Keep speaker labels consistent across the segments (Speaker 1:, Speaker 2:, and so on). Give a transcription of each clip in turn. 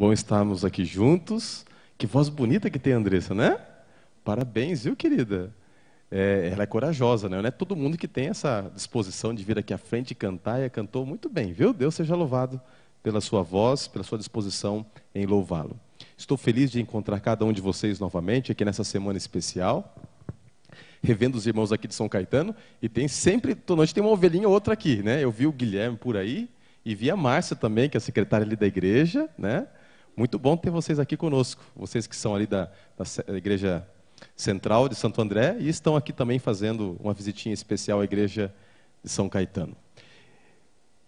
Speaker 1: Bom estarmos aqui juntos. Que voz bonita que tem a Andressa, né? Parabéns, viu, querida? Ela é corajosa, né? Não é todo mundo que tem essa disposição de vir aqui à frente e cantar, e cantou muito bem, viu? Deus seja louvado pela sua voz, pela sua disposição em louvá-lo. Estou feliz de encontrar cada um de vocês novamente aqui nessa semana especial, revendo os irmãos aqui de São Caetano, e tem sempre, toda noite tem uma ovelhinha ou outra aqui, né? Eu vi o Guilherme por aí, e vi a Márcia também, que é a secretária ali da igreja, né? Muito bom ter vocês aqui conosco, vocês que são ali da igreja central de Santo André, e estão aqui também fazendo uma visitinha especial à igreja de São Caetano.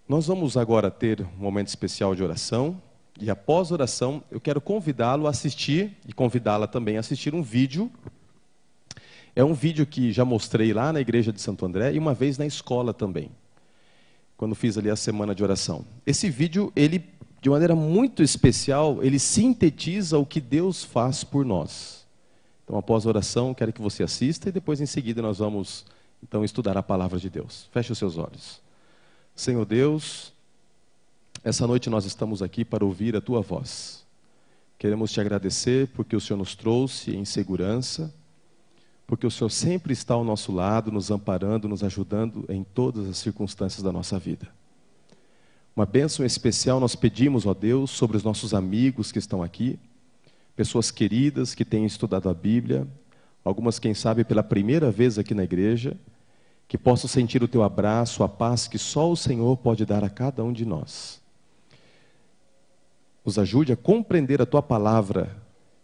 Speaker 1: Nós vamos agora ter um momento especial de oração, e após a oração eu quero convidá-lo a assistir, e convidá-la também a assistir um vídeo. É um vídeo que já mostrei lá na igreja de Santo André, e uma vez na escola também, quando fiz ali a semana de oração. Esse vídeo, ele, de maneira muito especial, ele sintetiza o que Deus faz por nós. Então, após a oração, quero que você assista e depois, em seguida, nós vamos, então, estudar a palavra de Deus. Feche os seus olhos. Senhor Deus, essa noite nós estamos aqui para ouvir a Tua voz. Queremos Te agradecer porque o Senhor nos trouxe em segurança, porque o Senhor sempre está ao nosso lado, nos amparando, nos ajudando em todas as circunstâncias da nossa vida. Uma bênção especial nós pedimos, ó Deus, sobre os nossos amigos que estão aqui, pessoas queridas que têm estudado a Bíblia, algumas, quem sabe, pela primeira vez aqui na igreja, que possam sentir o Teu abraço, a paz que só o Senhor pode dar a cada um de nós. Nos ajude a compreender a Tua palavra,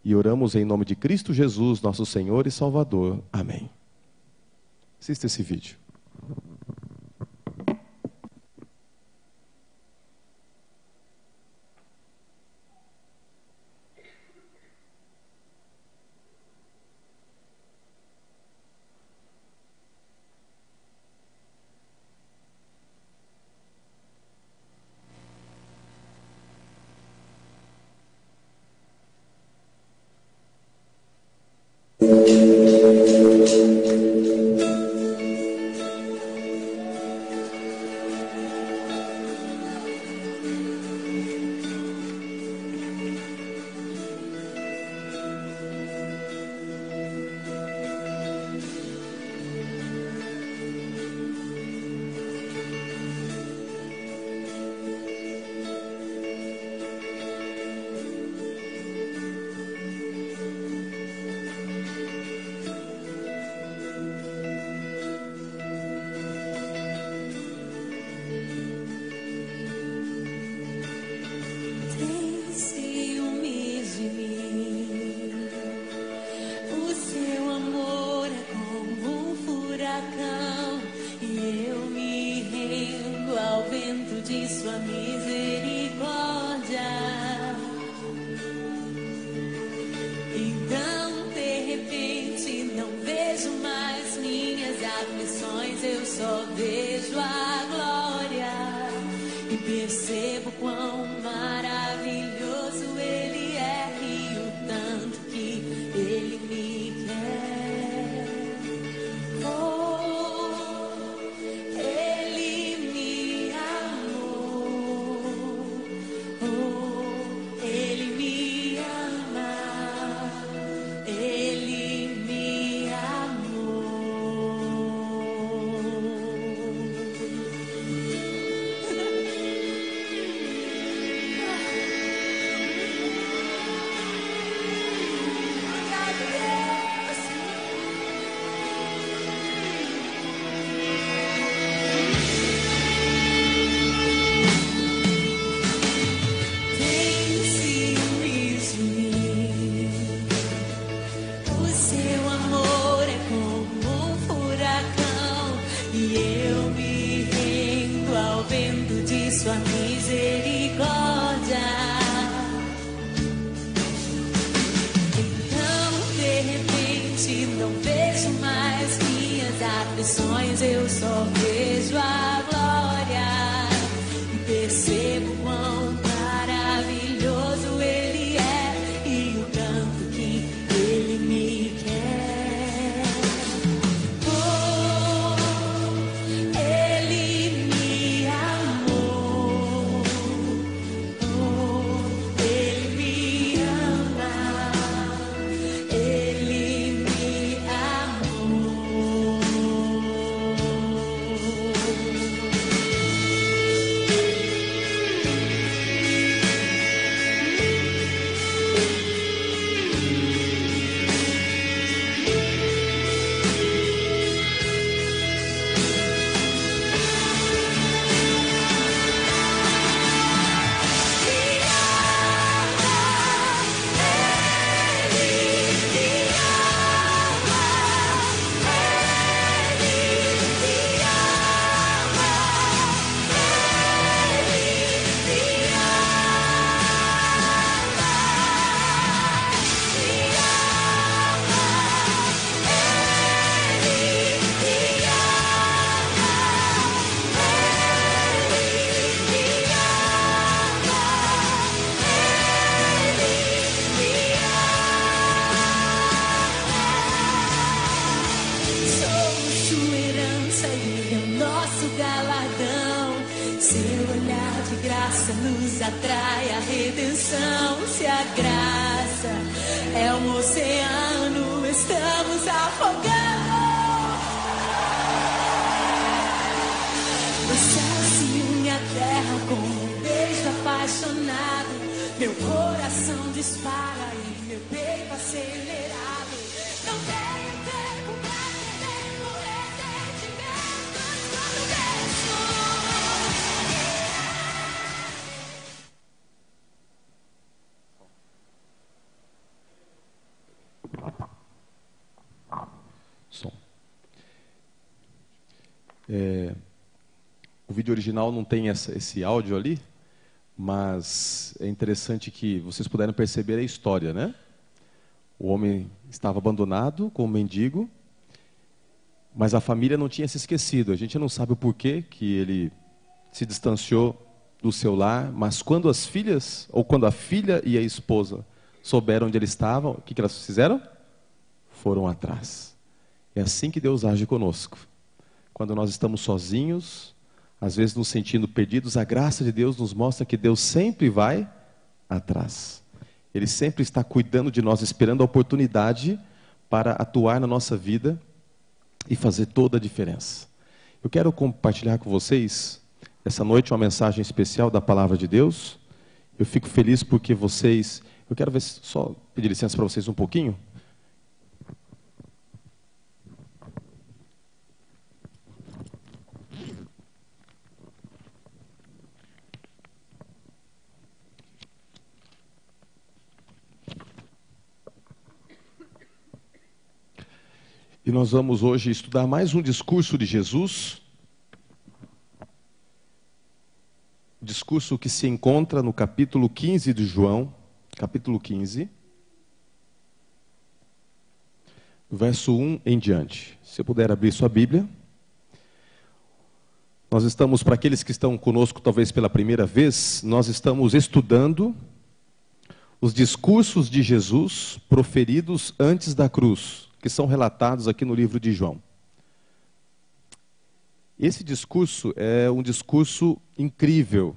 Speaker 1: e oramos em nome de Cristo Jesus, nosso Senhor e Salvador. Amém. Assista esse vídeo.
Speaker 2: redenção, se a graça é um oceano, estamos afogando. O céu se une à terra com um beijo apaixonado. Meu coração dispara e meu peito acelerado. Não tenho tempo pra perder por ressentimentos quando desço.
Speaker 1: Som. O vídeo original não tem esse áudio ali, mas é interessante que vocês puderam perceber a história, né? O homem estava abandonado como mendigo, mas a família não tinha se esquecido. A gente não sabe o porquê que ele se distanciou do seu lar, mas quando as filhas, ou quando a filha e a esposa souberam onde ele estava, o que elas fizeram? Foram atrás. É assim que Deus age conosco. Quando nós estamos sozinhos, às vezes nos sentindo perdidos, a graça de Deus nos mostra que Deus sempre vai atrás. Ele sempre está cuidando de nós, esperando a oportunidade para atuar na nossa vida e fazer toda a diferença. Eu quero compartilhar com vocês, essa noite, uma mensagem especial da Palavra de Deus. Eu fico feliz porque vocês... Eu quero ver, só pedir licença para vocês um pouquinho. E nós vamos hoje estudar mais um discurso de Jesus. Discurso que se encontra no capítulo 15 de João, capítulo 15, verso 1 em diante. Se você puder abrir sua Bíblia. Nós estamos, para aqueles que estão conosco talvez pela primeira vez, nós estamos estudando os discursos de Jesus proferidos antes da cruz, que são relatados aqui no livro de João. Esse discurso é um discurso incrível,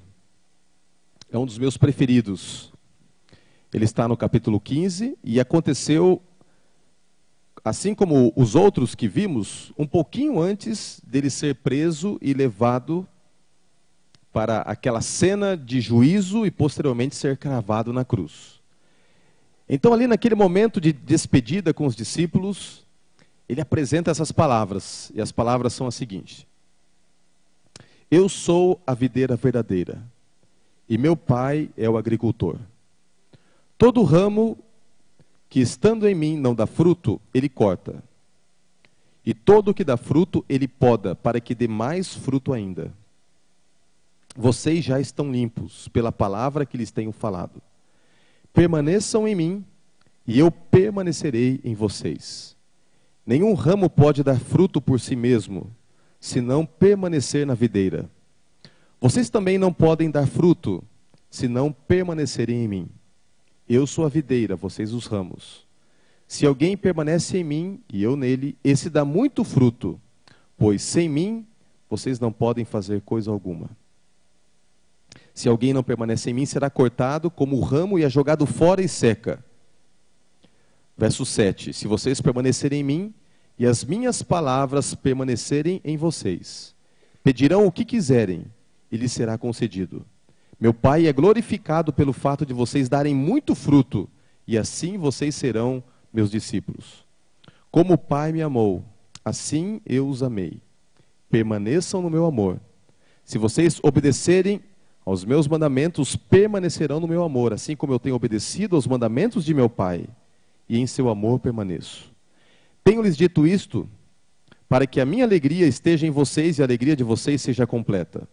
Speaker 1: é um dos meus preferidos. Ele está no capítulo 15 e aconteceu, assim como os outros que vimos, um pouquinho antes dele ser preso e levado para aquela cena de juízo e posteriormente ser cravado na cruz. Então, ali naquele momento de despedida com os discípulos, ele apresenta essas palavras, e as palavras são as seguintes: eu sou a videira verdadeira, e meu pai é o agricultor. Todo ramo que estando em mim não dá fruto, ele corta. E todo o que dá fruto, ele poda, para que dê mais fruto ainda. Vocês já estão limpos pela palavra que lhes tenho falado. Permaneçam em mim, e eu permanecerei em vocês. Nenhum ramo pode dar fruto por si mesmo, se não permanecer na videira. Vocês também não podem dar fruto, se não permanecerem em mim. Eu sou a videira, vocês os ramos. Se alguém permanece em mim, e eu nele, esse dá muito fruto, pois sem mim, vocês não podem fazer coisa alguma. Se alguém não permanece em mim, será cortado como o ramo e é jogado fora e seca. Verso 7. Se vocês permanecerem em mim, e as minhas palavras permanecerem em vocês, pedirão o que quiserem, e lhes será concedido. Meu Pai é glorificado pelo fato de vocês darem muito fruto, e assim vocês serão meus discípulos. Como o Pai me amou, assim eu os amei. Permaneçam no meu amor. Se vocês obedecerem aos meus mandamentos, permanecerão no meu amor, assim como eu tenho obedecido aos mandamentos de meu Pai, e em seu amor permaneço. Tenho-lhes dito isto, para que a minha alegria esteja em vocês e a alegria de vocês seja completa.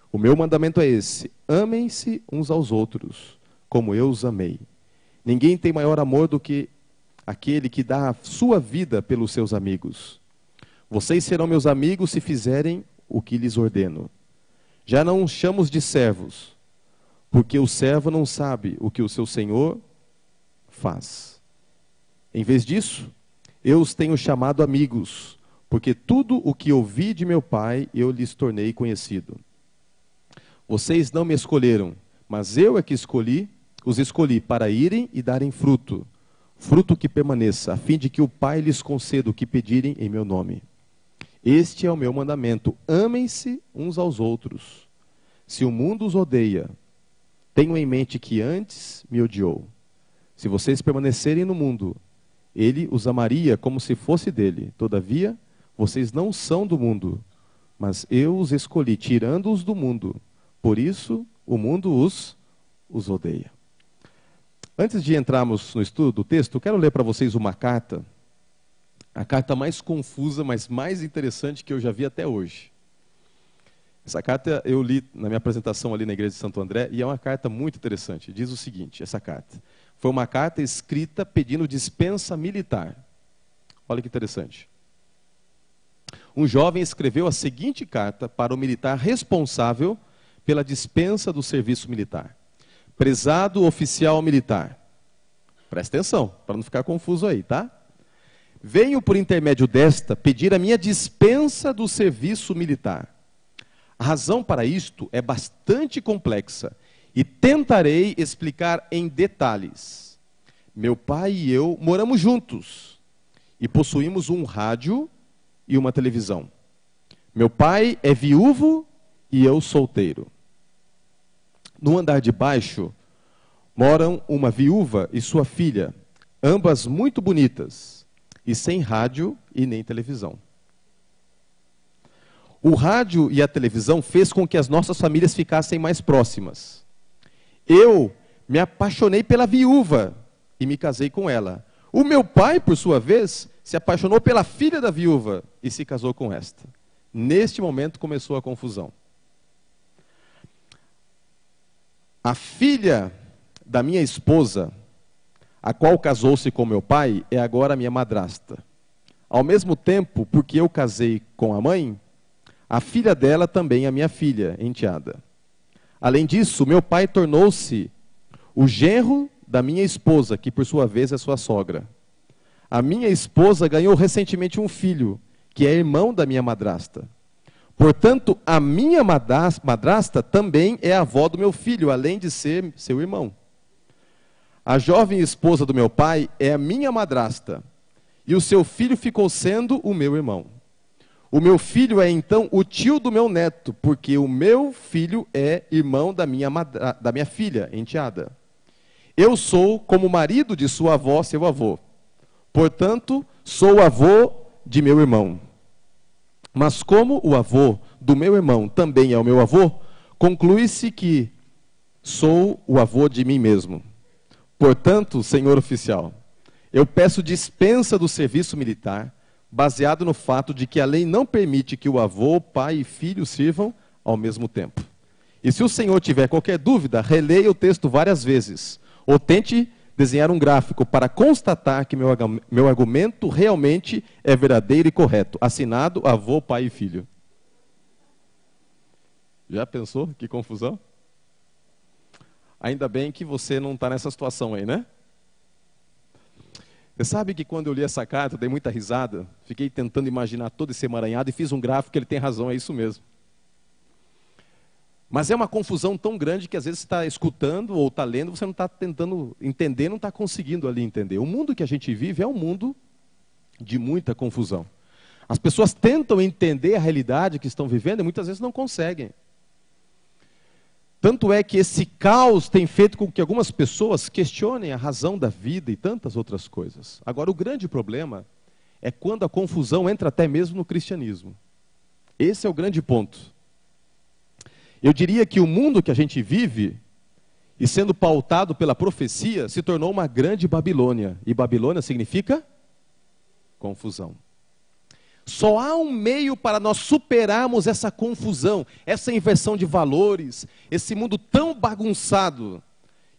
Speaker 1: O meu mandamento é esse: amem-se uns aos outros, como eu os amei. Ninguém tem maior amor do que aquele que dá a sua vida pelos seus amigos. Vocês serão meus amigos se fizerem o que lhes ordeno. Já não os chamo de servos, porque o servo não sabe o que o seu senhor faz. Em vez disso, eu os tenho chamado amigos, porque tudo o que ouvi de meu Pai eu lhes tornei conhecido. Vocês não me escolheram, mas eu é que escolhi os escolhi para irem e darem fruto, fruto que permaneça, a fim de que o Pai lhes conceda o que pedirem em meu nome. Este é o meu mandamento: amem-se uns aos outros. Se o mundo os odeia, tenham em mente que antes me odiou. Se vocês permanecerem no mundo, ele os amaria como se fosse dele. Todavia, vocês não são do mundo, mas eu os escolhi, tirando-os do mundo. Por isso, o mundo os odeia. Antes de entrarmos no estudo do texto, eu quero ler para vocês uma carta, a carta mais confusa, mas mais interessante que eu já vi até hoje. Essa carta eu li na minha apresentação ali na igreja de Santo André, e é uma carta muito interessante. Diz o seguinte, essa carta: foi uma carta escrita pedindo dispensa militar. Olha que interessante. Um jovem escreveu a seguinte carta para o militar responsável pela dispensa do serviço militar. Prezado oficial militar, presta atenção, para não ficar confuso aí, tá? Venho por intermédio desta pedir a minha dispensa do serviço militar. A razão para isto é bastante complexa e tentarei explicar em detalhes. Meu pai e eu moramos juntos e possuímos um rádio e uma televisão. Meu pai é viúvo e eu solteiro. No andar de baixo moram uma viúva e sua filha, ambas muito bonitas e sem rádio e nem televisão. O rádio e a televisão fez com que as nossas famílias ficassem mais próximas. Eu me apaixonei pela viúva e me casei com ela. O meu pai, por sua vez, se apaixonou pela filha da viúva e se casou com esta. Neste momento começou a confusão. A filha da minha esposa, a qual casou-se com meu pai, é agora minha madrasta. Ao mesmo tempo, porque eu casei com a mãe, a filha dela também é minha filha, enteada. Além disso, meu pai tornou-se o genro da minha esposa, que por sua vez é sua sogra. A minha esposa ganhou recentemente um filho, que é irmão da minha madrasta. Portanto, a minha madrasta também é avó do meu filho, além de ser seu irmão. A jovem esposa do meu pai é a minha madrasta, e o seu filho ficou sendo o meu irmão. O meu filho é então o tio do meu neto, porque o meu filho é irmão da minha filha, enteada. Eu sou como marido de sua avó, seu avô. Portanto, sou o avô de meu irmão. Mas como o avô do meu irmão também é o meu avô, conclui-se que sou o avô de mim mesmo. Portanto, senhor oficial, eu peço dispensa do serviço militar, baseado no fato de que a lei não permite que o avô, pai e filho sirvam ao mesmo tempo. E se o senhor tiver qualquer dúvida, releia o texto várias vezes, ou tente desenhar um gráfico para constatar que meu argumento realmente é verdadeiro e correto. Assinado, avô, pai e filho. Já pensou? Que confusão? Ainda bem que você não está nessa situação aí, né? Você sabe que quando eu li essa carta, eu dei muita risada, fiquei tentando imaginar todo esse emaranhado e fiz um gráfico, ele tem razão, é isso mesmo. Mas é uma confusão tão grande que às vezes você está escutando ou está lendo, você não está tentando entender, não está conseguindo ali entender. O mundo que a gente vive é um mundo de muita confusão. As pessoas tentam entender a realidade que estão vivendo e muitas vezes não conseguem. Tanto é que esse caos tem feito com que algumas pessoas questionem a razão da vida e tantas outras coisas. Agora, o grande problema é quando a confusão entra até mesmo no cristianismo. Esse é o grande ponto. Eu diria que o mundo que a gente vive, e sendo pautado pela profecia, se tornou uma grande Babilônia. E Babilônia significa confusão. Só há um meio para nós superarmos essa confusão, essa inversão de valores, esse mundo tão bagunçado.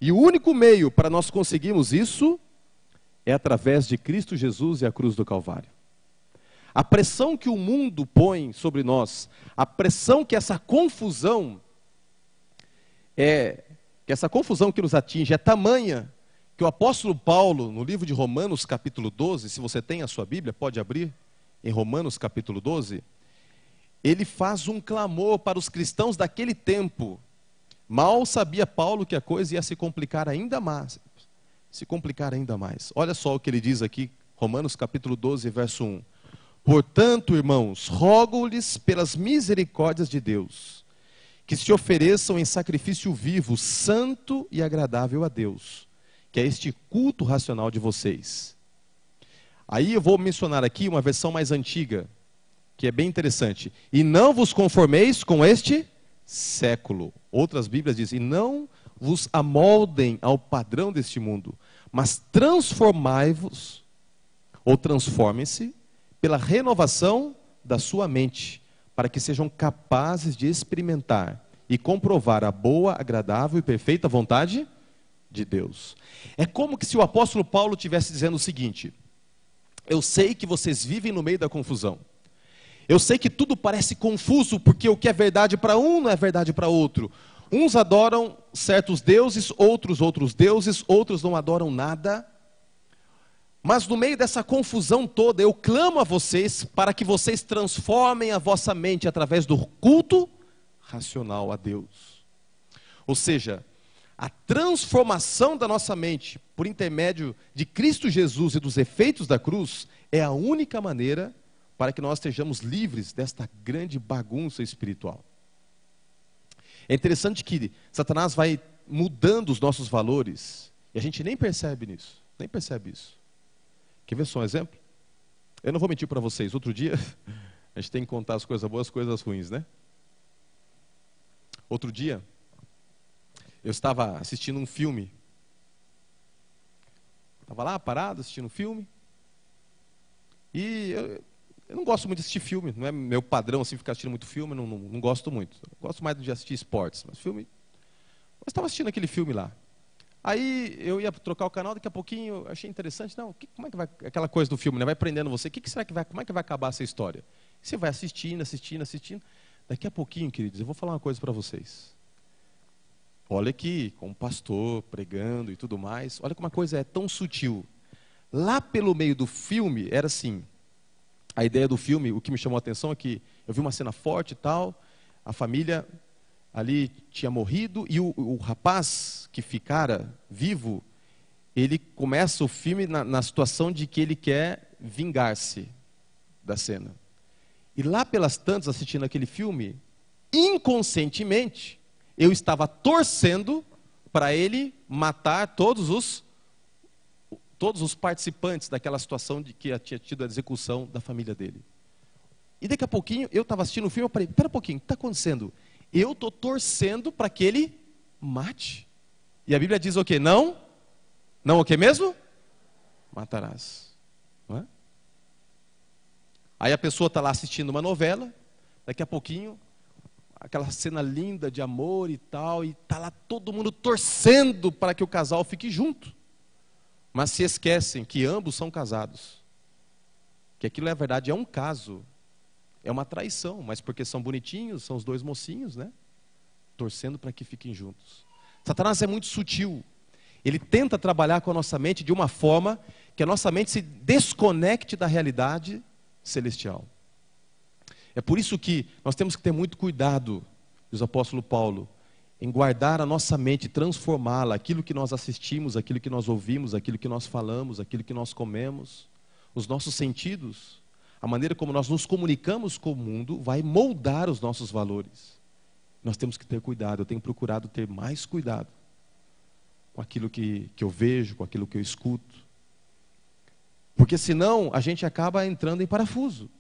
Speaker 1: E o único meio para nós conseguirmos isso é através de Cristo Jesus e a cruz do Calvário. A pressão que o mundo põe sobre nós, a pressão que essa confusão que nos atinge é tamanha que o apóstolo Paulo, no livro de Romanos capítulo 12, se você tem a sua Bíblia, pode abrir, em Romanos capítulo 12, ele faz um clamor para os cristãos daquele tempo, Mal sabia Paulo que a coisa ia se complicar ainda mais. Se complicar ainda mais. Olha só o que ele diz aqui, Romanos capítulo 12, verso 1. Portanto, irmãos, rogo-lhes pelas misericórdias de Deus, que se ofereçam em sacrifício vivo, santo e agradável a Deus, que é este culto racional de vocês. Aí eu vou mencionar aqui uma versão mais antiga, que é bem interessante. E não vos conformeis com este século. Outras Bíblias dizem, e não vos amoldem ao padrão deste mundo, mas transformai-vos, ou transformem-se, pela renovação da sua mente, para que sejam capazes de experimentar e comprovar a boa, agradável e perfeita vontade de Deus. É como que se o apóstolo Paulo estivesse dizendo o seguinte: eu sei que vocês vivem no meio da confusão. Eu sei que tudo parece confuso, porque o que é verdade para um não é verdade para outro. Uns adoram certos deuses, outros deuses, outros não adoram nada. Mas no meio dessa confusão toda, eu clamo a vocês para que vocês transformem a vossa mente através do culto racional a Deus. Ou seja, a transformação da nossa mente por intermédio de Cristo Jesus e dos efeitos da cruz é a única maneira para que nós estejamos livres desta grande bagunça espiritual. É interessante que Satanás vai mudando os nossos valores e a gente nem percebe nisso, nem percebe isso. Quer ver só um exemplo? Eu não vou mentir para vocês, outro dia, a gente tem que contar as coisas boas, as coisas ruins, né? Outro dia, eu estava assistindo um filme. Estava lá parado assistindo um filme. E eu não gosto muito de assistir filme, não é meu padrão assim, ficar assistindo muito filme, não gosto muito. Eu gosto mais de assistir esportes, mas filme... Eu estava assistindo aquele filme lá. Aí eu ia trocar o canal, daqui a pouquinho eu achei interessante, como é que vai, aquela coisa do filme, né? Vai prendendo você, como é que vai acabar essa história? Você vai assistindo, daqui a pouquinho, queridos, eu vou falar uma coisa para vocês. Olha aqui, como pastor, pregando e tudo mais, olha como a coisa é tão sutil. Lá pelo meio do filme, era assim, a ideia do filme, o que me chamou a atenção é que eu vi uma cena forte e tal, a família ali tinha morrido, e o rapaz que ficara vivo, ele começa o filme na situação de que ele quer vingar-se da cena. E lá pelas tantas, assistindo aquele filme, inconscientemente, eu estava torcendo para ele matar todos os participantes daquela situação de que tinha tido a execução da família dele. E daqui a pouquinho, eu estava assistindo o filme, eu falei, espera um pouquinho, o que está acontecendo? Eu estou torcendo para que ele mate. E a Bíblia diz o quê? Não o quê mesmo? Matarás. Não é? Aí a pessoa está lá assistindo uma novela, daqui a pouquinho, aquela cena linda de amor e tal, e está lá todo mundo torcendo para que o casal fique junto. Mas se esquecem que ambos são casados. Que aquilo, na verdade, é um caso. É uma traição, mas porque são bonitinhos, são os dois mocinhos, né? Torcendo para que fiquem juntos. Satanás é muito sutil. Ele tenta trabalhar com a nossa mente de uma forma que a nossa mente se desconecte da realidade celestial. É por isso que nós temos que ter muito cuidado, diz o apóstolo Paulo, em guardar a nossa mente, transformá-la, aquilo que nós assistimos, aquilo que nós ouvimos, aquilo que nós falamos, aquilo que nós comemos, os nossos sentidos. A maneira como nós nos comunicamos com o mundo vai moldar os nossos valores. Nós temos que ter cuidado, eu tenho procurado ter mais cuidado com aquilo que eu vejo, com aquilo que eu escuto. Porque senão a gente acaba entrando em parafuso.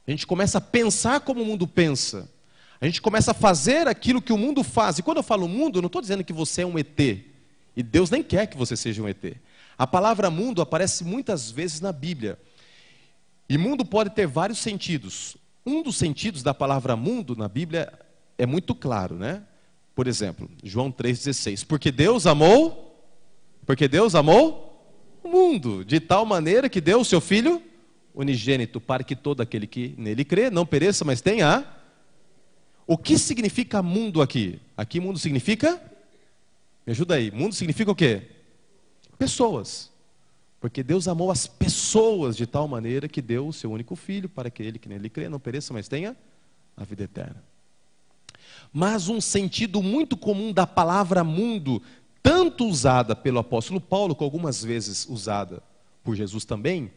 Speaker 1: A gente começa a pensar como o mundo pensa. A gente começa a fazer aquilo que o mundo faz. E quando eu falo mundo, eu não estou dizendo que você é um ET. E Deus nem quer que você seja um ET. A palavra mundo aparece muitas vezes na Bíblia. E mundo pode ter vários sentidos. Um dos sentidos da palavra mundo na Bíblia é muito claro, né? Por exemplo, João 3,16. Porque Deus amou o mundo, de tal maneira que deu o seu Filho unigênito, para que todo aquele que nele crê não pereça, mas tenha. O que significa mundo aqui? Aqui mundo significa? Me ajuda aí. Mundo significa o quê? Pessoas. Porque Deus amou as pessoas de tal maneira que deu o seu único filho para que ele que nele crê não pereça, mas tenha a vida eterna. mas um sentido muito comum da palavra mundo, tanto usada pelo apóstolo Paulo, como algumas vezes usada por Jesus também,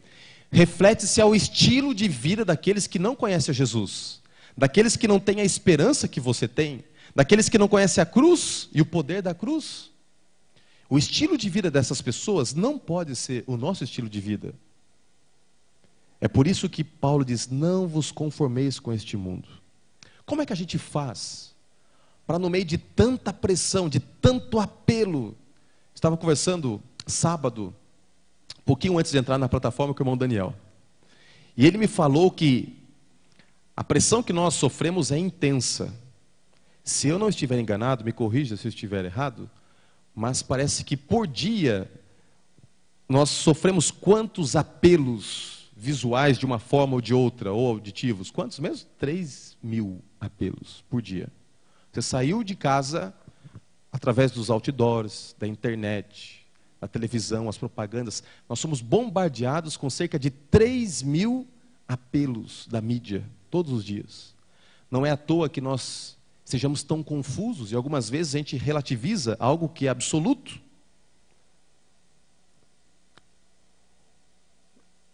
Speaker 1: reflete-se ao estilo de vida daqueles que não conhecem a Jesus, daqueles que não têm a esperança que você tem, daqueles que não conhecem a cruz e o poder da cruz. O estilo de vida dessas pessoas não pode ser o nosso estilo de vida. É por isso que Paulo diz: não vos conformeis com este mundo. Como é que a gente faz para, no meio de tanta pressão, de tanto apelo? Estava conversando sábado, um pouquinho antes de entrar na plataforma, com o irmão Daniel. E ele me falou que a pressão que nós sofremos é intensa. Se eu não estiver enganado, me corrija se eu estiver errado, mas parece que por dia nós sofremos quantos apelos visuais de uma forma ou de outra, ou auditivos? Quantos mesmo? 3.000 apelos por dia. Você saiu de casa através dos outdoors, da internet, da televisão, as propagandas. Nós somos bombardeados com cerca de 3.000 apelos da mídia, todos os dias. Não é à toa que nós sejamos tão confusos e algumas vezes a gente relativiza algo que é absoluto.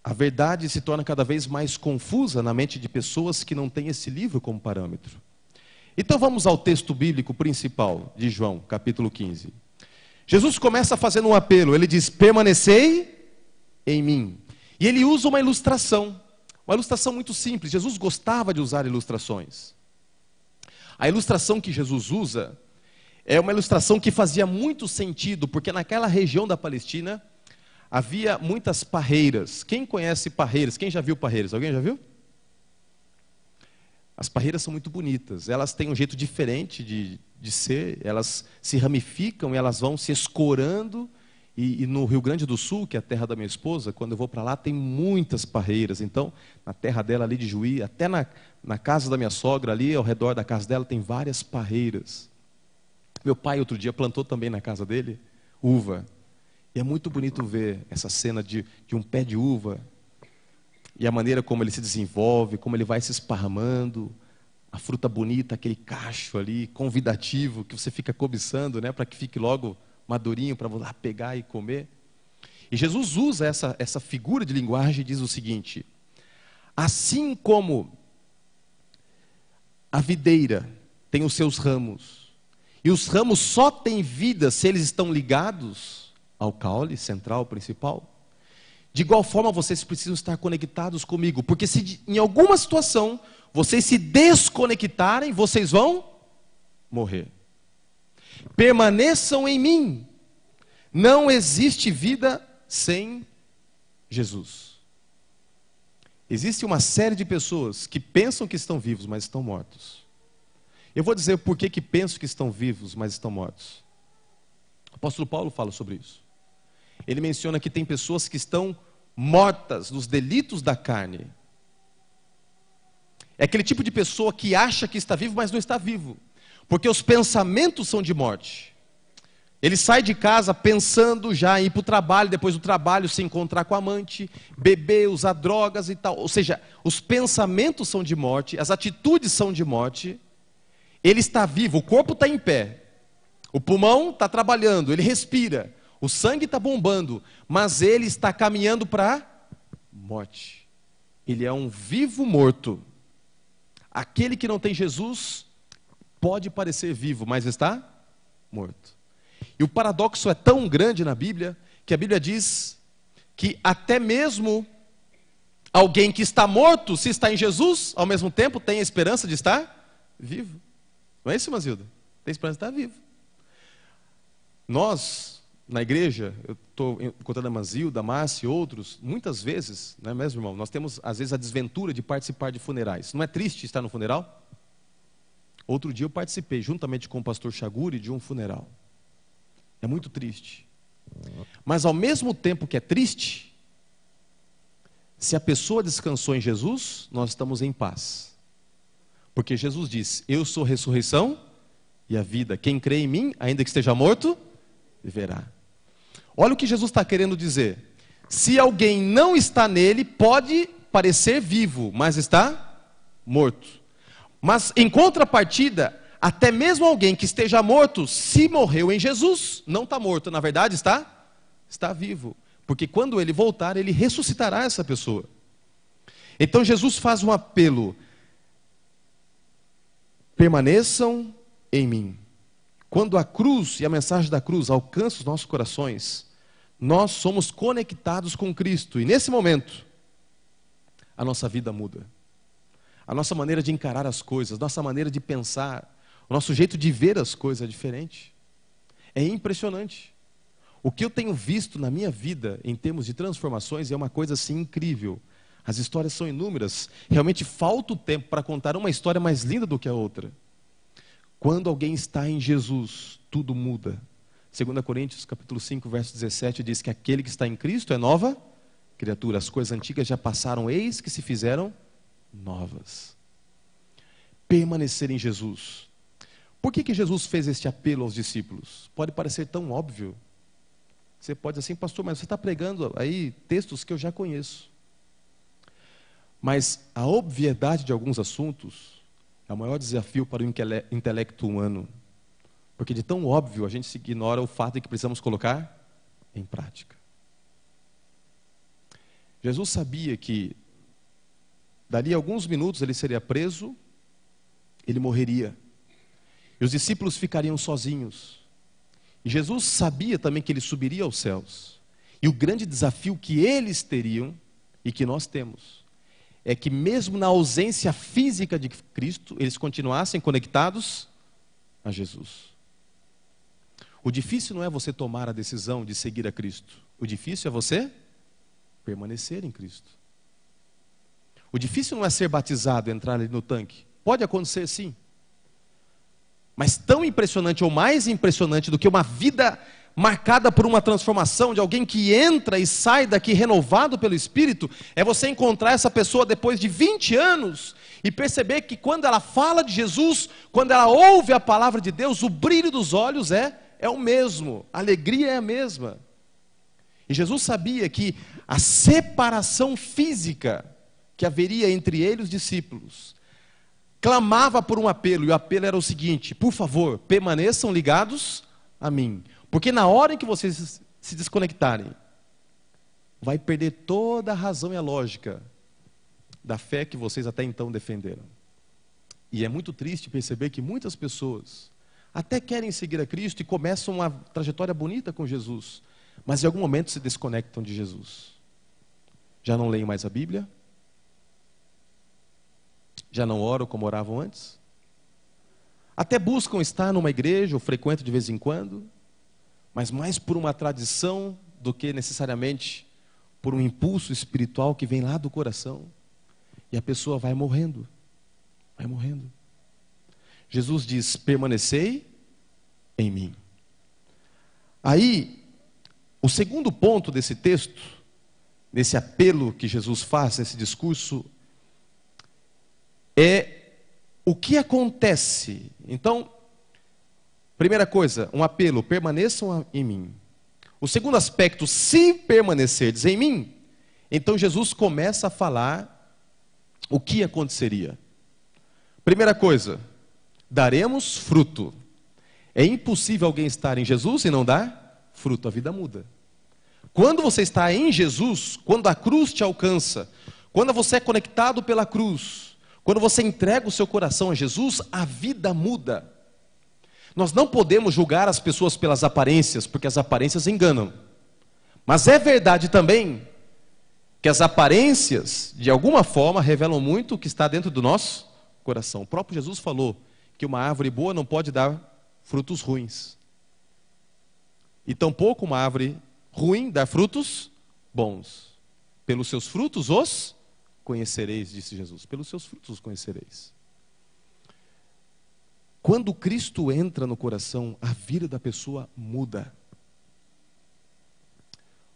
Speaker 1: A verdade se torna cada vez mais confusa na mente de pessoas que não têm esse livro como parâmetro. Então vamos ao texto bíblico principal de João, capítulo 15. Jesus começa fazendo um apelo, ele diz: permanecei em mim. E ele usa uma ilustração muito simples. Jesus gostava de usar ilustrações. A ilustração que Jesus usa é uma ilustração que fazia muito sentido, porque naquela região da Palestina havia muitas parreiras. Quem conhece parreiras? Quem já viu parreiras? Alguém já viu? As parreiras são muito bonitas, elas têm um jeito diferente de ser, elas se ramificam e elas vão se escorando. E no Rio Grande do Sul, que é a terra da minha esposa, quando eu vou para lá, tem muitas parreiras. Então, na terra dela ali de Juí, até na casa da minha sogra ali, ao redor da casa dela, tem várias parreiras. Meu pai, outro dia, plantou também na casa dele uva. E é muito bonito ver essa cena de um pé de uva, e a maneira como ele se desenvolve, como ele vai se esparramando, a fruta bonita, aquele cacho ali, convidativo, que você fica cobiçando, né, para que fique logo madurinho para lá pegar e comer. E Jesus usa essa figura de linguagem e diz o seguinte: assim como a videira tem os seus ramos, e os ramos só têm vida se eles estão ligados ao caule central, principal, de igual forma vocês precisam estar conectados comigo, porque se em alguma situação vocês se desconectarem, vocês vão morrer. Permaneçam em mim. Não existe vida sem Jesus. Existe uma série de pessoas que pensam que estão vivos, mas estão mortos. Eu vou dizer por que pensam que estão vivos, mas estão mortos. O apóstolo Paulo fala sobre isso. Ele menciona que tem pessoas que estão mortas nos delitos da carne. É aquele tipo de pessoa que acha que está vivo, mas não está vivo. Porque os pensamentos são de morte. Ele sai de casa pensando já em ir para o trabalho, depois do trabalho se encontrar com a amante, beber, usar drogas e tal. Ou seja, os pensamentos são de morte, as atitudes são de morte. Ele está vivo, o corpo está em pé, o pulmão está trabalhando, ele respira, o sangue está bombando, mas ele está caminhando para a morte. Ele é um vivo morto. Aquele que não tem Jesus pode parecer vivo, mas está morto. E o paradoxo é tão grande na Bíblia, que a Bíblia diz que até mesmo alguém que está morto, se está em Jesus, ao mesmo tempo tem a esperança de estar vivo. Não é isso, Mazilda? Tem esperança de estar vivo. Nós, na igreja, eu estou encontrando a Mazilda, a Márcia e outros, muitas vezes, não é mesmo, irmão? Nós temos, às vezes, a desventura de participar de funerais. Não é triste estar no funeral? Outro dia eu participei, juntamente com o pastor Chaguri, de um funeral. É muito triste. Mas ao mesmo tempo que é triste, se a pessoa descansou em Jesus, nós estamos em paz. Porque Jesus diz: eu sou a ressurreição e a vida. Quem crê em mim, ainda que esteja morto, viverá. Olha o que Jesus está querendo dizer. Se alguém não está nele, pode parecer vivo, mas está morto. Mas em contrapartida, até mesmo alguém que esteja morto, se morreu em Jesus, não está morto, na verdade está vivo. Porque quando ele voltar, ele ressuscitará essa pessoa. Então Jesus faz um apelo: permaneçam em mim. Quando a cruz e a mensagem da cruz alcançam os nossos corações, nós somos conectados com Cristo. E nesse momento, a nossa vida muda. A nossa maneira de encarar as coisas, nossa maneira de pensar, o nosso jeito de ver as coisas é diferente. É impressionante. O que eu tenho visto na minha vida, em termos de transformações, é uma coisa assim incrível. As histórias são inúmeras. Realmente falta o tempo para contar uma história mais linda do que a outra. Quando alguém está em Jesus, tudo muda. 2 Coríntios capítulo 5, verso 17, diz que aquele que está em Cristo é nova criatura. As coisas antigas já passaram, eis que se fizeram novas. Permanecer em Jesus. Por que Jesus fez este apelo aos discípulos? Pode parecer tão óbvio. Você pode dizer assim: pastor, mas você está pregando aí textos que eu já conheço. Mas a obviedade de alguns assuntos é o maior desafio para o intelecto humano. Porque de tão óbvio a gente se ignora o fato de que precisamos colocar em prática. Jesus sabia que dali a alguns minutos ele seria preso, ele morreria. E os discípulos ficariam sozinhos. E Jesus sabia também que ele subiria aos céus. E o grande desafio que eles teriam, e que nós temos, é que mesmo na ausência física de Cristo, eles continuassem conectados a Jesus. O difícil não é você tomar a decisão de seguir a Cristo. O difícil é você permanecer em Cristo. O difícil não é ser batizado, entrar ali no tanque. Pode acontecer sim. Mas tão impressionante ou mais impressionante do que uma vida marcada por uma transformação de alguém que entra e sai daqui renovado pelo Espírito, é você encontrar essa pessoa depois de 20 anos e perceber que quando ela fala de Jesus, quando ela ouve a palavra de Deus, o brilho dos olhos é o mesmo, a alegria é a mesma. E Jesus sabia que a separação física que haveria entre ele e os discípulos clamava por um apelo, e o apelo era o seguinte: por favor, permaneçam ligados a mim, porque na hora em que vocês se desconectarem, vai perder toda a razão e a lógica da fé que vocês até então defenderam. E é muito triste perceber que muitas pessoas até querem seguir a Cristo e começam uma trajetória bonita com Jesus, mas em algum momento se desconectam de Jesus. Já não leem mais a Bíblia? Já não oram como oravam antes? Até buscam estar numa igreja, ou frequentam de vez em quando, mas mais por uma tradição do que necessariamente por um impulso espiritual que vem lá do coração. E a pessoa vai morrendo. Vai morrendo. Jesus diz: permanecei em mim. Aí, o segundo ponto desse texto, nesse apelo que Jesus faz, nesse discurso, é o que acontece. Então, primeira coisa, um apelo: permaneçam em mim. O segundo aspecto: se permanecerdes em mim, então Jesus começa a falar o que aconteceria. Primeira coisa, daremos fruto. É impossível alguém estar em Jesus e não dar fruto, a vida muda. Quando você está em Jesus, quando a cruz te alcança, quando você é conectado pela cruz, quando você entrega o seu coração a Jesus, a vida muda. Nós não podemos julgar as pessoas pelas aparências, porque as aparências enganam. Mas é verdade também que as aparências, de alguma forma, revelam muito o que está dentro do nosso coração. O próprio Jesus falou que uma árvore boa não pode dar frutos ruins. E tampouco uma árvore ruim dar frutos bons. Pelos seus frutos os conhecereis, disse Jesus. Pelos seus frutos os conhecereis. Quando Cristo entra no coração, a vida da pessoa muda.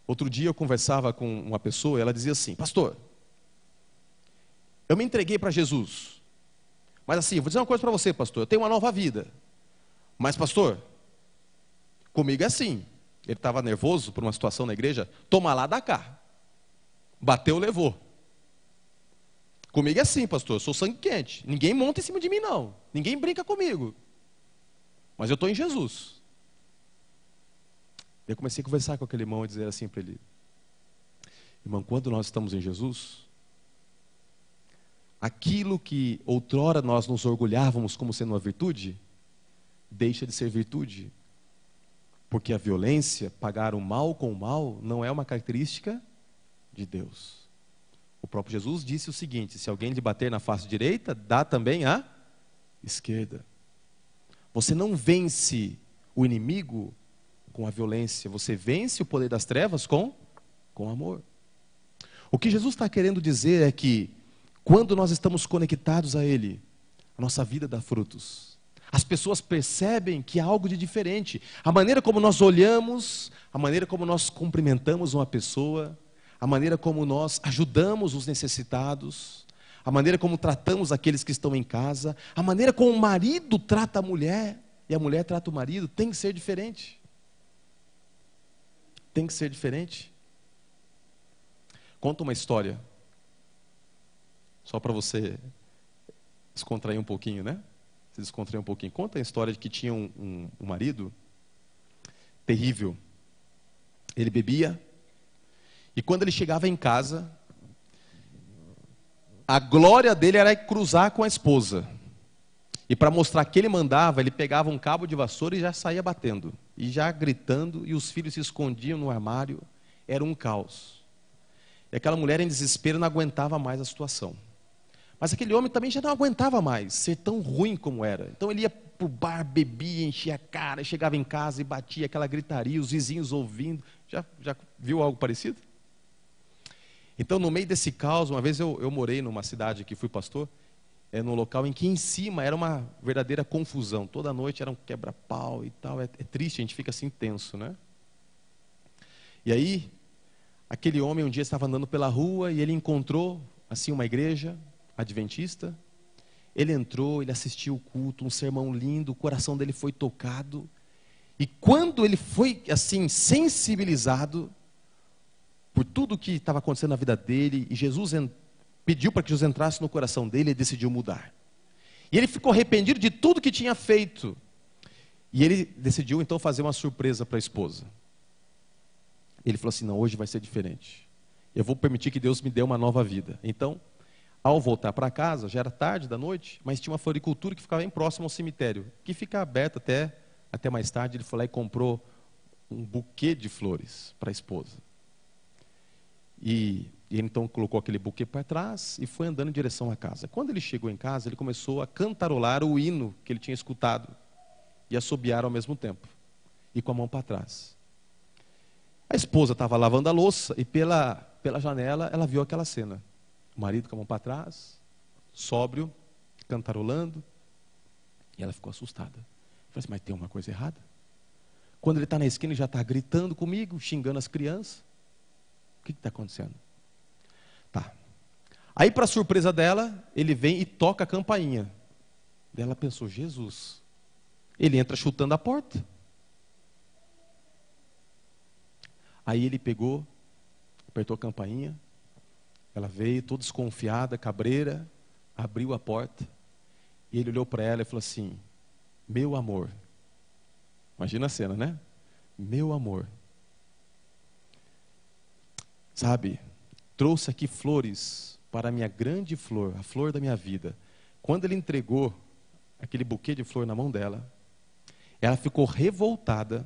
Speaker 1: Outro dia eu conversava com uma pessoa e ela dizia assim: pastor, eu me entreguei para Jesus, mas assim, vou dizer uma coisa para você, pastor, eu tenho uma nova vida, mas pastor, comigo é assim. Ele estava nervoso por uma situação na igreja, toma lá, dá cá, bateu, levou. Comigo é assim, pastor, eu sou sangue quente, ninguém monta em cima de mim não, ninguém brinca comigo. mas eu estou em Jesus. Eu comecei a conversar com aquele irmão e dizer assim para ele: irmão, quando nós estamos em Jesus, aquilo que outrora nós nos orgulhávamos como sendo uma virtude, deixa de ser virtude. Porque a violência, pagar o mal com o mal, não é uma característica de Deus. O próprio Jesus disse o seguinte: se alguém lhe bater na face direita, dá também a esquerda. Você não vence o inimigo com a violência, você vence o poder das trevas com amor. O que Jesus está querendo dizer é que, quando nós estamos conectados a Ele, a nossa vida dá frutos. As pessoas percebem que há algo de diferente. A maneira como nós olhamos, a maneira como nós cumprimentamos uma pessoa, a maneira como nós ajudamos os necessitados, a maneira como tratamos aqueles que estão em casa, a maneira como o marido trata a mulher e a mulher trata o marido, tem que ser diferente. Tem que ser diferente. Conta uma história, só para você descontrair um pouquinho, né? Se descontrair um pouquinho. Conta a história de que tinha um marido terrível. Ele bebia, e quando ele chegava em casa, a glória dele era cruzar com a esposa. E para mostrar que ele mandava, ele pegava um cabo de vassoura e já saía batendo. E já gritando, e os filhos se escondiam no armário. Era um caos. E aquela mulher em desespero não aguentava mais a situação. Mas aquele homem também já não aguentava mais ser tão ruim como era. Então ele ia para o bar, bebia, enchia a cara, chegava em casa e batia aquela gritaria, os vizinhos ouvindo. Já viu algo parecido? Então, no meio desse caos, uma vez eu morei numa cidade que fui pastor, num local em que em cima era uma verdadeira confusão. Toda noite era um quebra-pau e tal. É triste, a gente fica assim tenso, né? E aí, aquele homem um dia estava andando pela rua e ele encontrou assim uma igreja adventista. Ele entrou, ele assistiu o culto, um sermão lindo, o coração dele foi tocado. E quando ele foi assim sensibilizado por tudo que estava acontecendo na vida dele, e Jesus pediu para que Jesus entrasse no coração dele, ele decidiu mudar. E ele ficou arrependido de tudo que tinha feito. E ele decidiu então fazer uma surpresa para a esposa. Ele falou assim: não, hoje vai ser diferente. Eu vou permitir que Deus me dê uma nova vida. Então, ao voltar para casa, já era tarde da noite, mas tinha uma floricultura que ficava bem próximo ao cemitério, que fica aberta até mais tarde. Ele foi lá e comprou um buquê de flores para a esposa. E ele então colocou aquele buquê para trás e foi andando em direção à casa. Quando ele chegou em casa, ele começou a cantarolar o hino que ele tinha escutado e assobiar ao mesmo tempo, e com a mão para trás. A esposa estava lavando a louça e pela janela ela viu aquela cena. O marido com a mão para trás, sóbrio, cantarolando, e ela ficou assustada. Eu falei assim: mas tem uma coisa errada? Quando ele está na esquina, ele já está gritando comigo, xingando as crianças. O que está acontecendo? Tá. Aí, para surpresa dela, ele vem e toca a campainha. Ela pensou: Jesus. Ele entra chutando a porta. Aí ele pegou, apertou a campainha. Ela veio toda desconfiada, cabreira, abriu a porta. E ele olhou para ela e falou assim: meu amor. Imagina a cena, né? Meu amor. Sabe, trouxe aqui flores para a minha grande flor, a flor da minha vida. Quando ele entregou aquele buquê de flor na mão dela, ela ficou revoltada,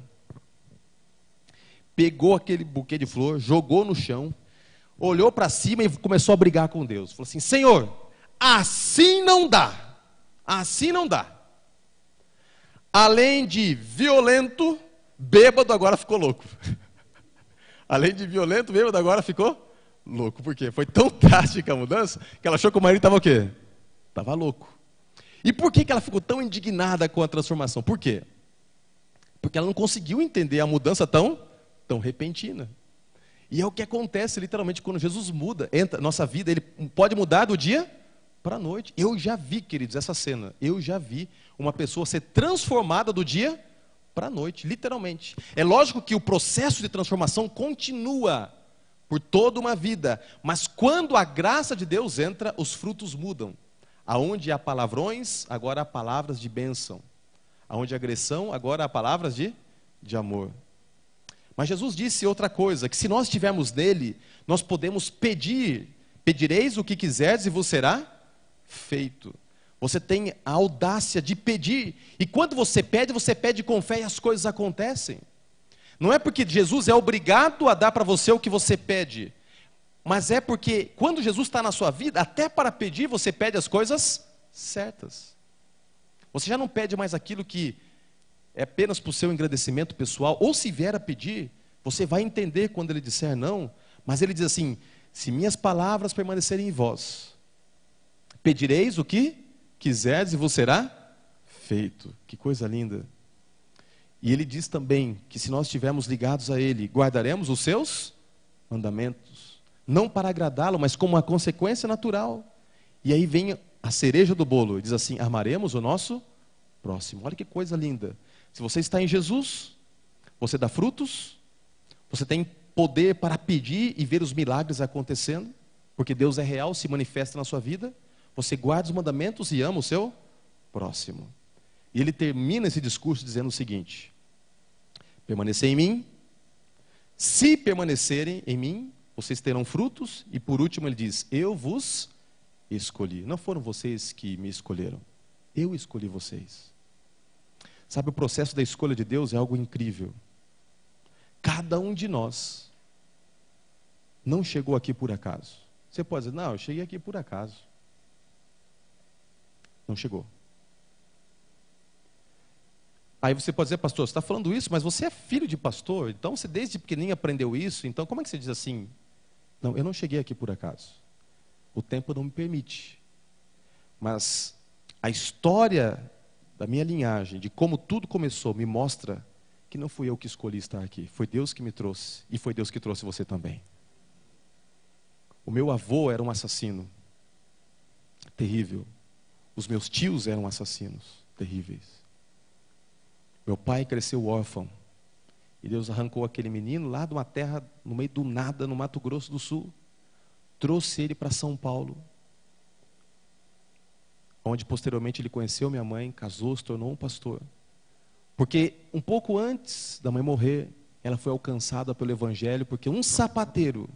Speaker 1: pegou aquele buquê de flor, jogou no chão, olhou para cima e começou a brigar com Deus. Falou assim: Senhor, assim não dá, assim não dá. Além de violento, bêbado agora ficou louco. Além de violento, bêbado agora ficou louco. Por quê? Foi tão drástica a mudança que ela achou que o marido estava o quê? Estava louco. E por que ela ficou tão indignada com a transformação? Por quê? Porque ela não conseguiu entender a mudança tão repentina. E é o que acontece literalmente quando Jesus muda, entra nossa vida, ele pode mudar do dia para a noite. Eu já vi, queridos, essa cena. Eu já vi uma pessoa ser transformada do dia para a noite, literalmente. É lógico que o processo de transformação continua por toda uma vida, mas quando a graça de Deus entra, os frutos mudam. Aonde há palavrões, agora há palavras de bênção. Onde a agressão, agora há palavras de amor. Mas Jesus disse outra coisa, que se nós estivermos nele, nós podemos pedir. Pedireis o que quiserdes e vos será feito. Você tem a audácia de pedir. E quando você pede com fé e as coisas acontecem. Não é porque Jesus é obrigado a dar para você o que você pede. Mas é porque quando Jesus está na sua vida, até para pedir, você pede as coisas certas. Você já não pede mais aquilo que é apenas para o seu engrandecimento pessoal. Ou se vier a pedir, você vai entender quando ele disser não. Mas ele diz assim, se minhas palavras permanecerem em vós, pedireis o que quiserdes e vos será feito. Que coisa linda. E ele diz também que se nós estivermos ligados a ele, guardaremos os seus mandamentos. Não para agradá-lo, mas como uma consequência natural. E aí vem a cereja do bolo. Diz assim, amaremos o nosso próximo. Olha que coisa linda. Se você está em Jesus, você dá frutos, você tem poder para pedir e ver os milagres acontecendo, porque Deus é real, se manifesta na sua vida. Você guarda os mandamentos e ama o seu próximo. E ele termina esse discurso dizendo o seguinte, permanecer em mim, se permanecerem em mim, vocês terão frutos, e por último ele diz, eu vos escolhi. Não foram vocês que me escolheram, eu escolhi vocês. Sabe, o processo da escolha de Deus é algo incrível. Cada um de nós não chegou aqui por acaso. Você pode dizer, não, eu cheguei aqui por acaso. Não chegou. Aí você pode dizer, pastor, você está falando isso, mas você é filho de pastor, então você desde pequenininho aprendeu isso, então como é que você diz assim? Não, eu não cheguei aqui por acaso. O tempo não me permite. Mas a história da minha linhagem, de como tudo começou, me mostra que não fui eu que escolhi estar aqui. Foi Deus que me trouxe, e foi Deus que trouxe você também. O meu avô era um assassino terrível. Os meus tios eram assassinos terríveis. Meu pai cresceu órfão. E Deus arrancou aquele menino lá de uma terra, no meio do nada, no Mato Grosso do Sul. Trouxe ele para São Paulo. Onde posteriormente ele conheceu minha mãe, casou, se tornou um pastor. Porque um pouco antes da mãe morrer, ela foi alcançada pelo Evangelho, porque um sapateiro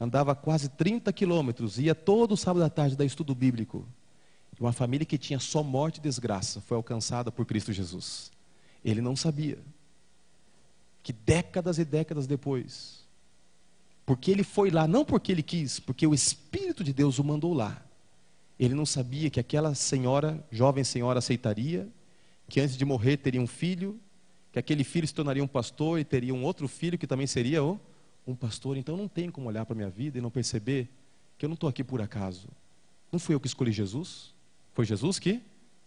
Speaker 1: andava quase 30 quilômetros, ia todo sábado à tarde dar estudo bíblico. Uma família que tinha só morte e desgraça foi alcançada por Cristo Jesus. Ele não sabia que décadas e décadas depois, porque ele foi lá, não porque ele quis, porque o Espírito de Deus o mandou lá. Ele não sabia que aquela senhora, jovem senhora, aceitaria, que antes de morrer teria um filho, que aquele filho se tornaria um pastor e teria um outro filho que também seria um pastor. Então não tem como olhar para a minha vida e não perceber que eu não estou aqui por acaso. Não fui eu que escolhi Jesus, foi Jesus que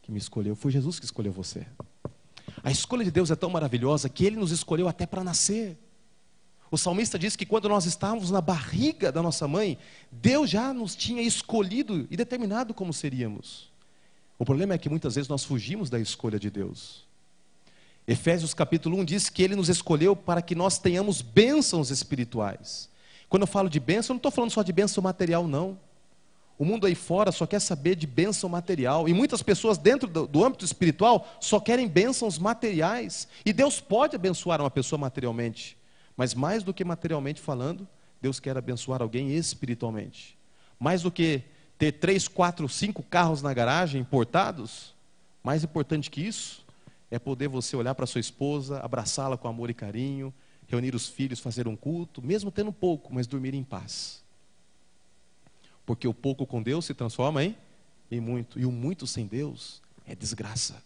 Speaker 1: me escolheu, foi Jesus que escolheu você. A escolha de Deus é tão maravilhosa que Ele nos escolheu até para nascer. O salmista diz que quando nós estávamos na barriga da nossa mãe, Deus já nos tinha escolhido e determinado como seríamos. O problema é que muitas vezes nós fugimos da escolha de Deus. Efésios capítulo 1 diz que Ele nos escolheu para que nós tenhamos bênçãos espirituais. Quando eu falo de bênção, eu não estou falando só de bênção material, não. O mundo aí fora só quer saber de bênção material. E muitas pessoas dentro do âmbito espiritual só querem bênçãos materiais. E Deus pode abençoar uma pessoa materialmente. Mas mais do que materialmente falando, Deus quer abençoar alguém espiritualmente. Mais do que ter 3, 4, 5 carros na garagem importados, mais importante que isso, é poder você olhar para sua esposa, abraçá-la com amor e carinho, reunir os filhos, fazer um culto, mesmo tendo pouco, mas dormir em paz. Porque o pouco com Deus se transforma em muito. E o muito sem Deus é desgraça.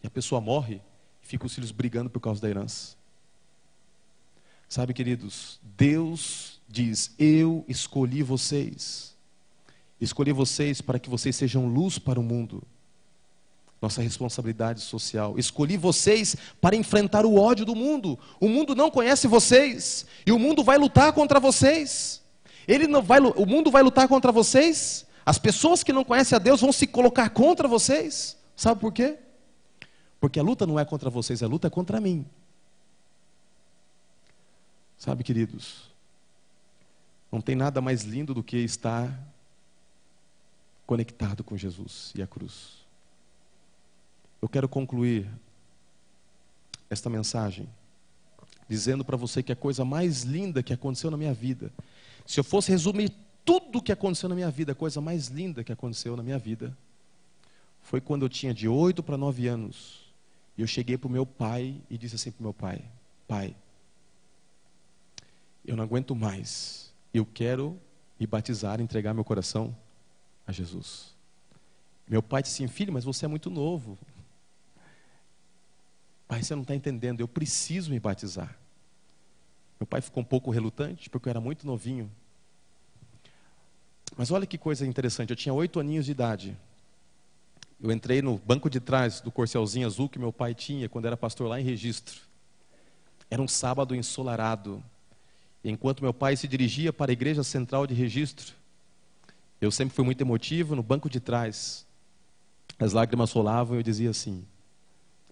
Speaker 1: E a pessoa morre e fica os filhos brigando por causa da herança. Sabe, queridos, Deus diz, eu escolhi vocês. Escolhi vocês para que vocês sejam luz para o mundo. Nossa responsabilidade social. Escolhi vocês para enfrentar o ódio do mundo. O mundo não conhece vocês. E o mundo vai lutar contra vocês. O mundo vai lutar contra vocês. As pessoas que não conhecem a Deus vão se colocar contra vocês. Sabe por quê? Porque a luta não é contra vocês, a luta é contra mim. Sabe, queridos, não tem nada mais lindo do que estar conectado com Jesus e a cruz. eu quero concluir esta mensagem dizendo para você que a coisa mais linda que aconteceu na minha vida, se eu fosse resumir tudo o que aconteceu na minha vida, a coisa mais linda que aconteceu na minha vida, foi quando eu tinha de 8 para 9 anos, e eu cheguei para o meu pai e disse assim para o meu pai: pai, eu não aguento mais, eu quero me batizar, entregar meu coração a Jesus. Meu pai disse assim: filho, mas você é muito novo. Pai, você não está entendendo, eu preciso me batizar. Meu pai ficou um pouco relutante, porque eu era muito novinho. Mas olha que coisa interessante, eu tinha 8 aninhos de idade. Eu entrei no banco de trás do corcelzinho azul que meu pai tinha, quando era pastor lá em Registro. Era um sábado ensolarado. E enquanto meu pai se dirigia para a igreja central de Registro, eu sempre fui muito emotivo, no banco de trás. As lágrimas rolavam e eu dizia assim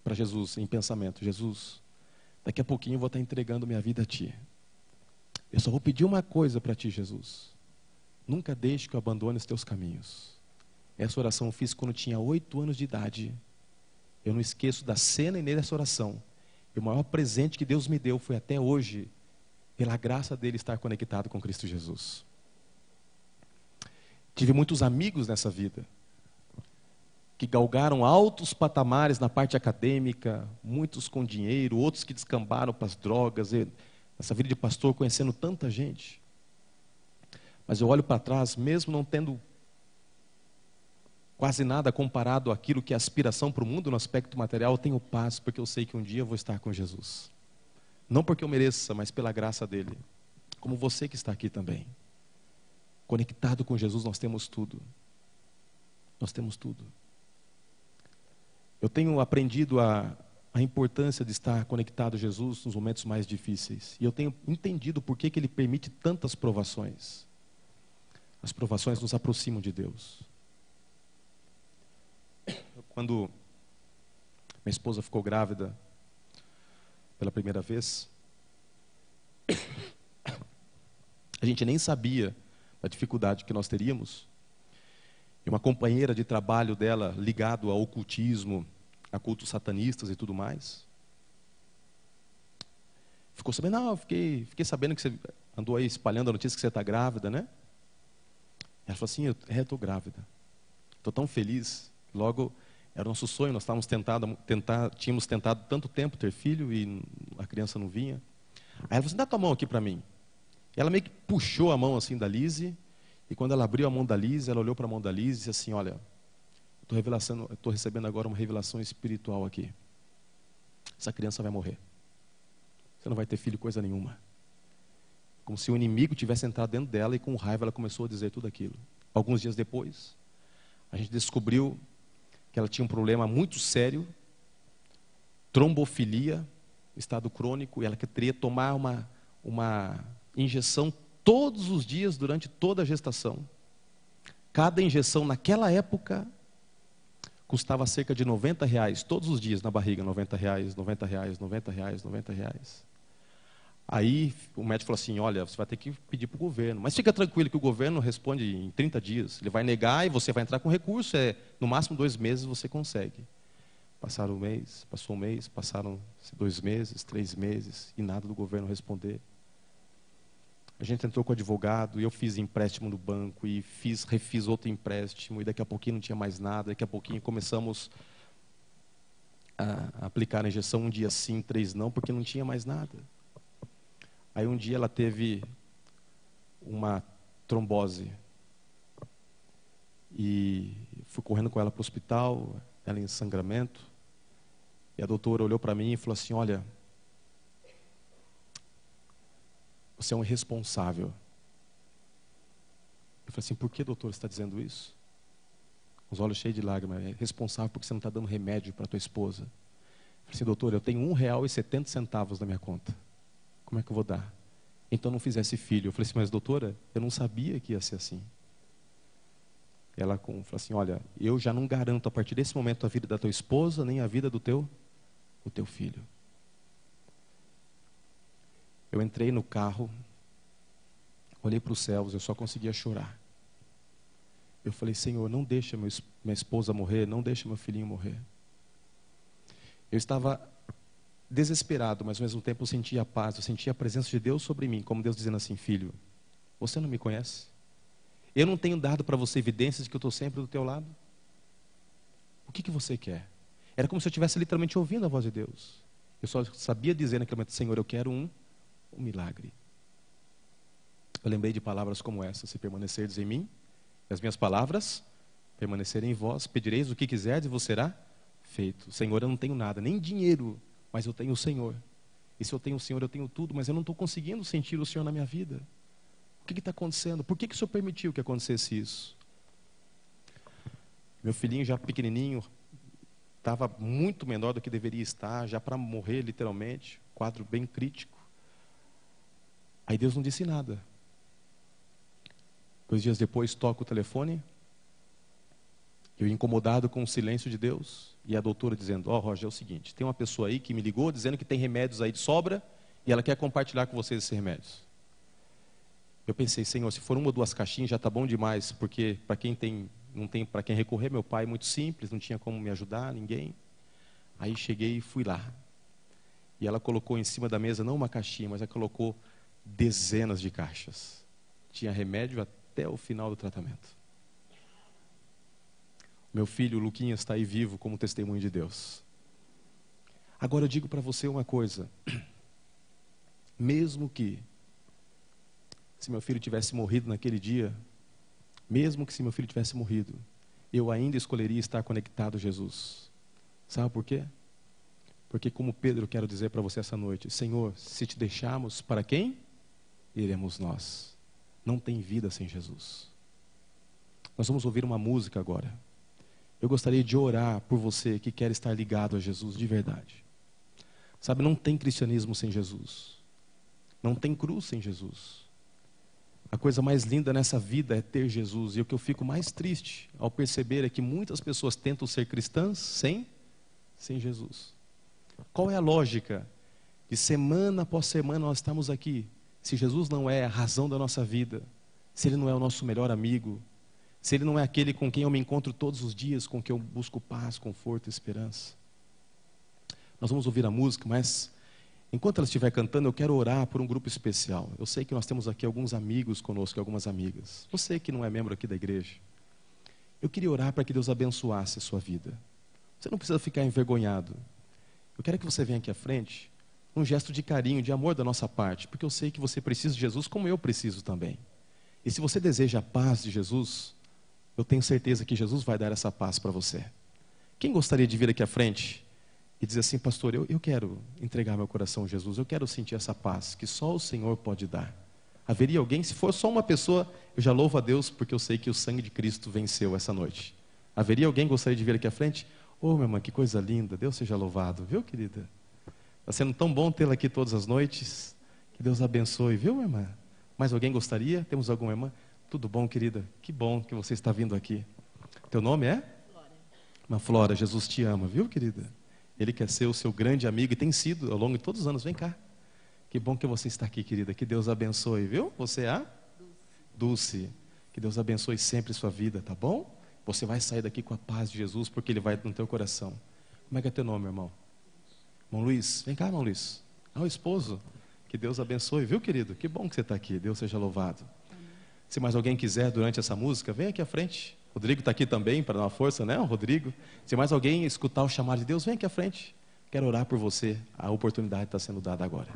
Speaker 1: para Jesus, em pensamento: Jesus, daqui a pouquinho eu vou estar entregando minha vida a Ti. Eu só vou pedir uma coisa para Ti, Jesus: nunca deixe que eu abandone os Teus caminhos. Essa oração eu fiz quando eu tinha 8 anos de idade. Eu não esqueço da cena e nem dessa oração. E o maior presente que Deus me deu foi até hoje, pela graça dele, estar conectado com Cristo Jesus. Tive muitos amigos nessa vida, que galgaram altos patamares na parte acadêmica, muitos com dinheiro, outros que descambaram para as drogas. Essa vida de pastor, conhecendo tanta gente. Mas eu olho para trás, mesmo não tendo quase nada comparado àquilo que é aspiração para o mundo no aspecto material, eu tenho paz, porque eu sei que um dia eu vou estar com Jesus. Não porque eu mereça, mas pela graça dele. Como você que está aqui também. Conectado com Jesus, nós temos tudo. Nós temos tudo. Eu tenho aprendido a importância de estar conectado a Jesus nos momentos mais difíceis. E eu tenho entendido por que Ele permite tantas provações. As provações nos aproximam de Deus. Quando minha esposa ficou grávida pela primeira vez, a gente nem sabia da dificuldade que nós teríamos. E uma companheira de trabalho dela, ligado ao ocultismo, a cultos satanistas e tudo mais, ficou sabendo: não, eu fiquei sabendo que você andou aí espalhando a notícia que você está grávida, né? Ela falou assim: eu estou grávida. Estou tão feliz. Logo, era o nosso sonho, nós tínhamos tentado tanto tempo ter filho e a criança não vinha. Aí ela falou assim: dá tua mão aqui para mim. E ela meio que puxou a mão assim da Lise, e quando ela abriu a mão da Lise, ela olhou para a mão da Lise e disse assim: olha, estou recebendo agora uma revelação espiritual aqui. Essa criança vai morrer. Você não vai ter filho coisa nenhuma. Como se o inimigo tivesse entrado dentro dela, e com raiva ela começou a dizer tudo aquilo. Alguns dias depois, a gente descobriu que ela tinha um problema muito sério, trombofilia, estado crônico, e ela teria que tomar uma injeção todos os dias durante toda a gestação. Cada injeção naquela época custava cerca de R$90 todos os dias na barriga. R$90, R$90, R$90, R$90. Aí o médico falou assim: olha, você vai ter que pedir para o governo, mas fica tranquilo que o governo responde em 30 dias. Ele vai negar e você vai entrar com recurso, no máximo 2 meses você consegue. Passaram um mês, passou um mês, passaram 2 meses, 3 meses, e nada do governo responder. A gente entrou com o advogado, e eu fiz empréstimo no banco, e refiz outro empréstimo, e daqui a pouquinho não tinha mais nada. Daqui a pouquinho começamos a aplicar a injeção, 1 dia sim, 3 não, porque não tinha mais nada. Aí um dia ela teve uma trombose, e fui correndo com ela para o hospital, ela em sangramento, e a doutora olhou para mim e falou assim: olha, você é um irresponsável. Eu falei assim: por que, doutor, você está dizendo isso? Com os olhos cheios de lágrimas. É responsável porque você não está dando remédio para a tua esposa. Eu falei assim: doutor, eu tenho R$1,70 na minha conta. Como é que eu vou dar? Então não fizesse filho. Eu falei assim: mas doutora, eu não sabia que ia ser assim. Ela falou assim: olha, eu já não garanto a partir desse momento a vida da tua esposa, nem a vida do teu filho. Eu entrei no carro, olhei para os céus, eu só conseguia chorar. Eu falei: Senhor, não deixa minha esposa morrer, não deixa meu filhinho morrer. Eu estava desesperado, mas ao mesmo tempo eu sentia a paz, eu sentia a presença de Deus sobre mim, como Deus dizendo assim: filho, você não me conhece? Eu não tenho dado para você evidências de que eu estou sempre do teu lado? O que você quer? Era como se eu estivesse literalmente ouvindo a voz de Deus. Eu só sabia dizer naquele momento: Senhor, eu quero um milagre. Eu lembrei de palavras como essa: se permanecerdes em mim, e as minhas palavras permanecerem em vós, pedireis o que quiserdes e vos será feito. Senhor, eu não tenho nada, nem dinheiro, mas eu tenho o Senhor. E se eu tenho o Senhor, eu tenho tudo, mas eu não estou conseguindo sentir o Senhor na minha vida. O que está acontecendo? Por que o Senhor permitiu que acontecesse isso? Meu filhinho já pequenininho, estava muito menor do que deveria estar, já para morrer literalmente, quadro bem crítico. Aí Deus não disse nada. 2 dias depois toco o telefone, eu incomodado com o silêncio de Deus, e a doutora dizendo: ó, Roger, é o seguinte, tem uma pessoa aí que me ligou dizendo que tem remédios aí de sobra, e ela quer compartilhar com vocês esses remédios. Eu pensei: Senhor, se for 1 ou 2 caixinhas já está bom demais, porque para quem não tem para quem recorrer, meu pai é muito simples, não tinha como me ajudar, ninguém. Aí cheguei e fui lá. E ela colocou em cima da mesa, não uma caixinha, mas ela colocou dezenas de caixas. Tinha remédio até o final do tratamento. Meu filho, Luquinhas, está aí vivo como testemunho de Deus. Agora eu digo para você uma coisa. Mesmo que, se meu filho tivesse morrido naquele dia, mesmo que se meu filho tivesse morrido, eu ainda escolheria estar conectado a Jesus. Sabe por quê? Porque como Pedro, eu quero dizer para você essa noite: Senhor, se te deixarmos, para quem iremos nós? Não tem vida sem Jesus. Nós vamos ouvir uma música agora. Eu gostaria de orar por você que quer estar ligado a Jesus de verdade. Sabe, não tem cristianismo sem Jesus. Não tem cruz sem Jesus. A coisa mais linda nessa vida é ter Jesus. E o que eu fico mais triste ao perceber é que muitas pessoas tentam ser cristãs sem Jesus. Qual é a lógica de semana após semana nós estamos aqui, se Jesus não é a razão da nossa vida, se Ele não é o nosso melhor amigo, se Ele não é aquele com quem eu me encontro todos os dias, com quem eu busco paz, conforto e esperança? Nós vamos ouvir a música, mas enquanto ela estiver cantando, eu quero orar por um grupo especial. Eu sei que nós temos aqui alguns amigos conosco, algumas amigas. Você que não é membro aqui da igreja, eu queria orar para que Deus abençoasse a sua vida. Você não precisa ficar envergonhado. Eu quero que você venha aqui à frente, um gesto de carinho, de amor da nossa parte, porque eu sei que você precisa de Jesus como eu preciso também. E se você deseja a paz de Jesus, eu tenho certeza que Jesus vai dar essa paz para você. Quem gostaria de vir aqui à frente e dizer assim: pastor, eu quero entregar meu coração a Jesus, eu quero sentir essa paz que só o Senhor pode dar? Haveria alguém? Se for só uma pessoa, eu já louvo a Deus, porque eu sei que o sangue de Cristo venceu essa noite. Haveria alguém que gostaria de vir aqui à frente? Oh, minha irmã, que coisa linda, Deus seja louvado, viu, querida? Está sendo tão bom tê-la aqui todas as noites, que Deus abençoe, viu, irmã? Mais alguém gostaria? Temos alguma irmã? Tudo bom, querida? Que bom que você está vindo aqui. Teu nome é? Flora. Irmã Flora, Jesus te ama, viu, querida? Ele quer ser o seu grande amigo e tem sido ao longo de todos os anos. Vem cá. Que bom que você está aqui, querida. Que Deus abençoe, viu? Você é a? Dulce. Que Deus abençoe sempre sua vida, tá bom? Você vai sair daqui com a paz de Jesus, porque Ele vai no teu coração. Como é que é teu nome, irmão? Irmão Luiz. Vem cá, irmão Luiz. Ah, o esposo. Que Deus abençoe, viu, querido? Que bom que você está aqui. Deus seja louvado. Se mais alguém quiser durante essa música, vem aqui à frente. Rodrigo está aqui também para dar uma força, né, Rodrigo? Se mais alguém escutar o chamado de Deus, vem aqui à frente. Quero orar por você. A oportunidade está sendo dada agora.